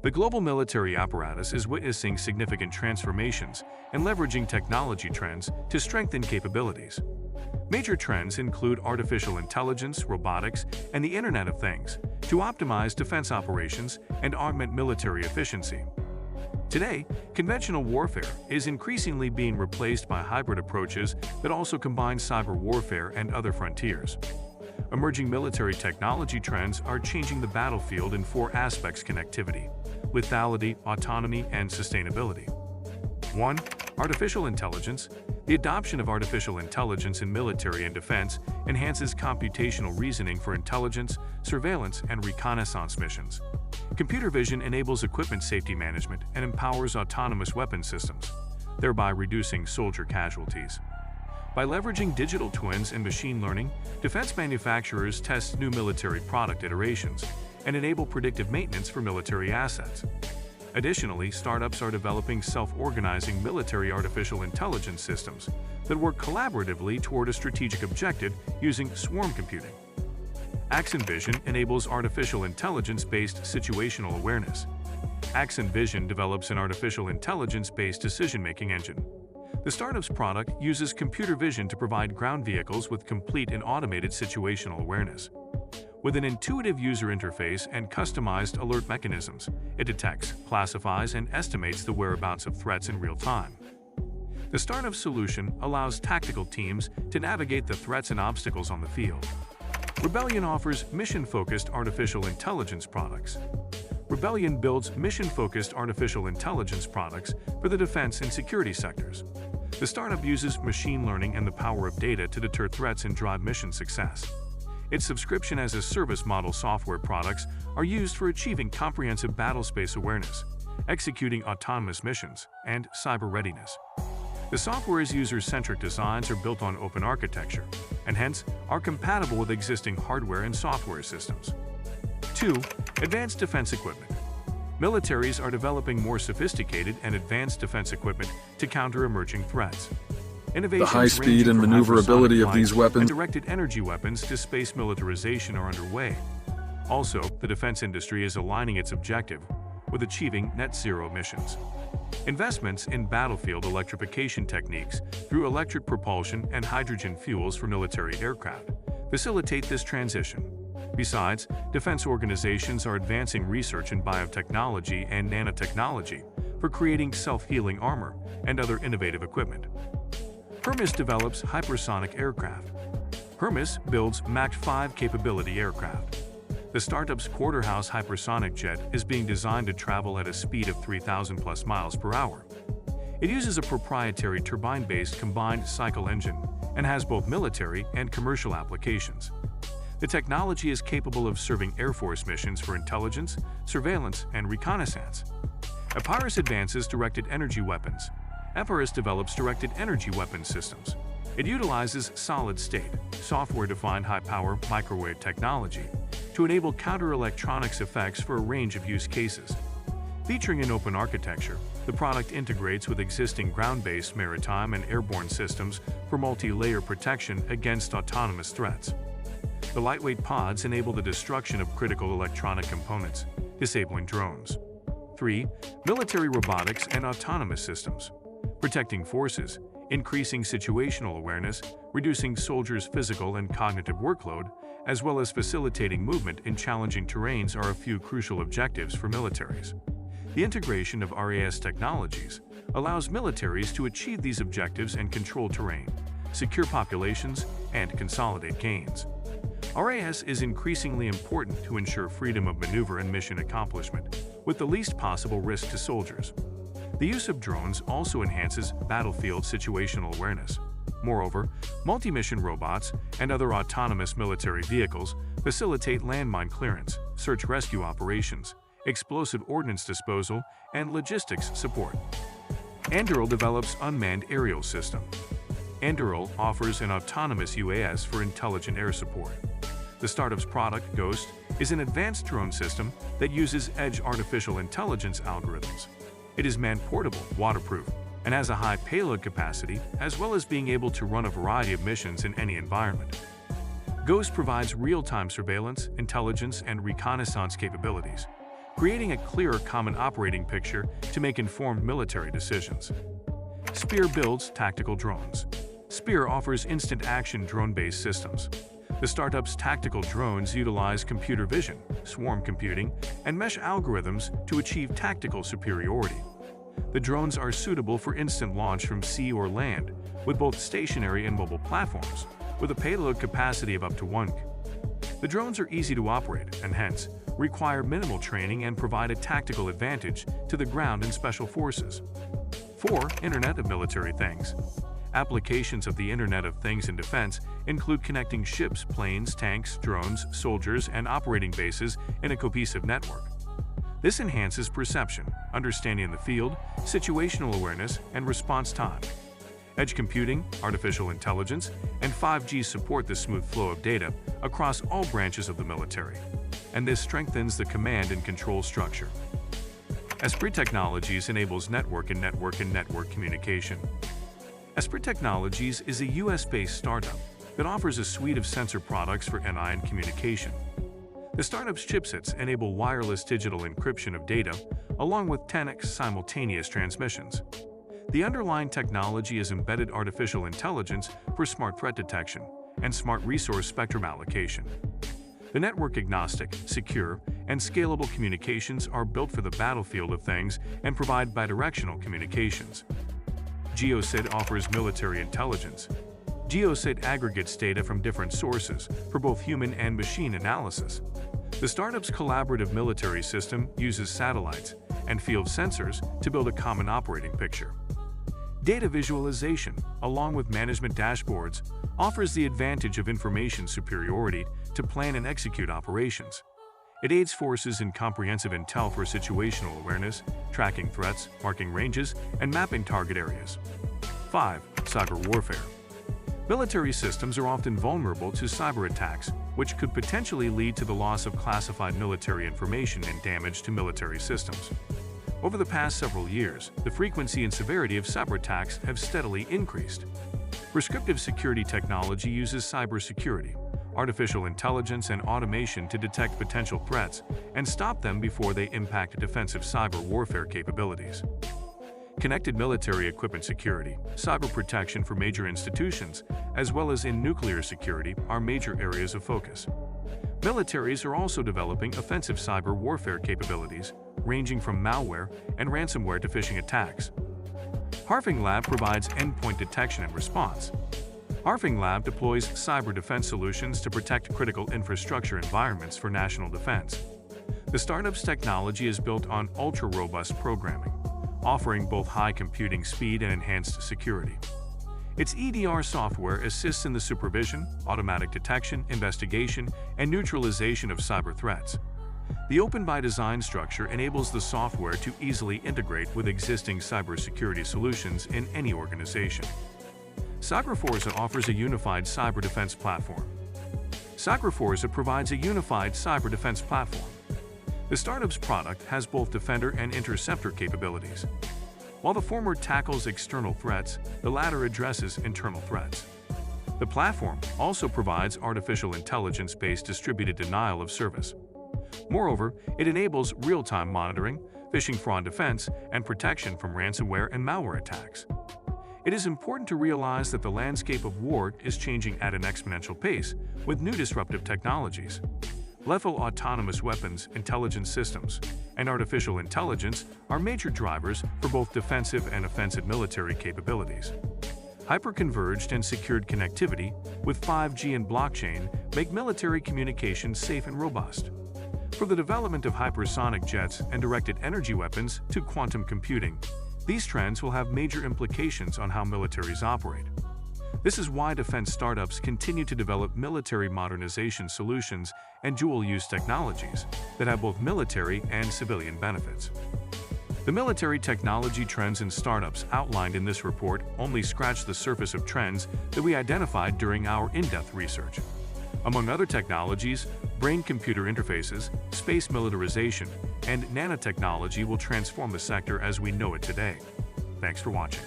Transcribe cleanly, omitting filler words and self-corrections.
The global military apparatus is witnessing significant transformations and leveraging technology trends to strengthen capabilities. Major trends include artificial intelligence, robotics, and the Internet of Things to optimize defense operations and augment military efficiency. Today, conventional warfare is increasingly being replaced by hybrid approaches that also combine cyber warfare and other frontiers. Emerging military technology trends are changing the battlefield in four aspects: connectivity, lethality, autonomy, and sustainability. 1. Artificial intelligence. The adoption of artificial intelligence in military and defense enhances computational reasoning for intelligence, surveillance, and reconnaissance missions. Computer vision enables equipment safety management and empowers autonomous weapon systems, thereby reducing soldier casualties. By leveraging digital twins and machine learning, defense manufacturers test new military product iterations and enable predictive maintenance for military assets. Additionally, startups are developing self-organizing military artificial intelligence systems that work collaboratively toward a strategic objective using swarm computing. Axon Vision enables artificial intelligence-based situational awareness. Axon Vision develops an artificial intelligence-based decision-making engine. The startup's product uses computer vision to provide ground vehicles with complete and automated situational awareness. With an intuitive user interface and customized alert mechanisms, it detects, classifies, and estimates the whereabouts of threats in real time. The startup solution allows tactical teams to navigate the threats and obstacles on the field. Rebellion offers mission-focused artificial intelligence products. Rebellion builds mission-focused artificial intelligence products for the defense and security sectors. The startup uses machine learning and the power of data to deter threats and drive mission success. Its subscription-as-a-service model software products are used for achieving comprehensive battlespace awareness, executing autonomous missions, and cyber readiness. The software's user-centric designs are built on open architecture, and hence are compatible with existing hardware and software systems. 2. Advanced defense equipment. Militaries are developing more sophisticated and advanced defense equipment to counter emerging threats. The high speed and maneuverability of these weapons and directed energy weapons to space militarization are underway. Also, the defense industry is aligning its objective with achieving net zero emissions. Investments in battlefield electrification techniques through electric propulsion and hydrogen fuels for military aircraft facilitate this transition. Besides, defense organizations are advancing research in biotechnology and nanotechnology for creating self-healing armor and other innovative equipment. Hermes develops hypersonic aircraft. Hermes builds Mach 5 capability aircraft. The startup's quarter-house hypersonic jet is being designed to travel at a speed of 3,000+ miles per hour. It uses a proprietary turbine-based combined cycle engine and has both military and commercial applications. The technology is capable of serving Air Force missions for intelligence, surveillance, and reconnaissance. Apparatus advances directed energy weapons. Apparatus develops directed energy weapon systems. It utilizes solid-state, software-defined high-power microwave technology to enable counter-electronics effects for a range of use cases. Featuring an open architecture, the product integrates with existing ground-based maritime and airborne systems for multi-layer protection against autonomous threats. The lightweight pods enable the destruction of critical electronic components, disabling drones. 3. Military robotics and autonomous systems. Protecting forces, increasing situational awareness, reducing soldiers' physical and cognitive workload, as well as facilitating movement in challenging terrains are a few crucial objectives for militaries. The integration of RAS technologies allows militaries to achieve these objectives and control terrain, secure populations, and consolidate gains. RAS is increasingly important to ensure freedom of maneuver and mission accomplishment, with the least possible risk to soldiers. The use of drones also enhances battlefield situational awareness. Moreover, multi-mission robots and other autonomous military vehicles facilitate landmine clearance, search-rescue operations, explosive ordnance disposal, and logistics support. Anduril develops unmanned aerial system. Anduril offers an autonomous UAS for intelligent air support. The startup's product, Ghost, is an advanced drone system that uses edge artificial intelligence algorithms. It is man-portable, waterproof, and has a high payload capacity, as well as being able to run a variety of missions in any environment. Ghost provides real-time surveillance, intelligence, and reconnaissance capabilities, creating a clearer common operating picture to make informed military decisions. Spear builds tactical drones. Spear offers instant action drone-based systems. The startup's tactical drones utilize computer vision, swarm computing, and mesh algorithms to achieve tactical superiority. The drones are suitable for instant launch from sea or land, with both stationary and mobile platforms, with a payload capacity of up to 1 kg. The drones are easy to operate and hence require minimal training and provide a tactical advantage to the ground and special forces. 4. Internet of Military Things. Applications of the Internet of Things in defense include connecting ships, planes, tanks, drones, soldiers, and operating bases in a cohesive network. This enhances perception, understanding in the field, situational awareness, and response time. Edge computing, artificial intelligence, and 5G support the smooth flow of data across all branches of the military, and this strengthens the command and control structure. Esprit Technologies enables network communication. Esprit Technologies is a US-based startup that offers a suite of sensor products for NI communication. The startup's chipsets enable wireless digital encryption of data, along with 10x simultaneous transmissions. The underlying technology is embedded artificial intelligence for smart threat detection and smart resource spectrum allocation. The network-agnostic, secure, and scalable communications are built for the battlefield of things and provide bidirectional communications. GeoSID offers military intelligence. GeoSID aggregates data from different sources for both human and machine analysis. The startup's collaborative military system uses satellites and field sensors to build a common operating picture. Data visualization, along with management dashboards, offers the advantage of information superiority to plan and execute operations. It aids forces in comprehensive intel for situational awareness, tracking threats, marking ranges, and mapping target areas. 5. Cyber warfare. Military systems are often vulnerable to cyber attacks, which could potentially lead to the loss of classified military information and damage to military systems. Over the past several years, the frequency and severity of cyber attacks have steadily increased. Prescriptive security technology uses cybersecurity, artificial intelligence, and automation to detect potential threats and stop them before they impact defensive cyber warfare capabilities. Connected military equipment security, cyber protection for major institutions, as well as in nuclear security are major areas of focus. Militaries are also developing offensive cyber warfare capabilities, ranging from malware and ransomware to phishing attacks. Harfing Lab provides endpoint detection and response. Harfing Lab deploys cyber defense solutions to protect critical infrastructure environments for national defense. The startup's technology is built on ultra-robust programming, offering both high computing speed and enhanced security. Its EDR software assists in the supervision, automatic detection, investigation, and neutralization of cyber threats. The open-by-design structure enables the software to easily integrate with existing cybersecurity solutions in any organization. Cyberforza offers a unified cyber defense platform. Cyberforza provides a unified cyber defense platform. The startup's product has both defender and interceptor capabilities. While the former tackles external threats, the latter addresses internal threats. The platform also provides artificial intelligence-based distributed denial of service. Moreover, it enables real-time monitoring, phishing fraud defense, and protection from ransomware and malware attacks. It is important to realize that the landscape of war is changing at an exponential pace with new disruptive technologies. Lethal autonomous weapons, intelligence systems, and artificial intelligence are major drivers for both defensive and offensive military capabilities. Hyperconverged and secured connectivity with 5G and blockchain make military communications safe and robust. From the development of hypersonic jets and directed energy weapons to quantum computing, these trends will have major implications on how militaries operate. This is why defense startups continue to develop military modernization solutions and dual-use technologies that have both military and civilian benefits. The military technology trends and startups outlined in this report only scratch the surface of trends that we identified during our in-depth research. Among other technologies, brain-computer interfaces, space militarization, and nanotechnology will transform the sector as we know it today. Thanks for watching.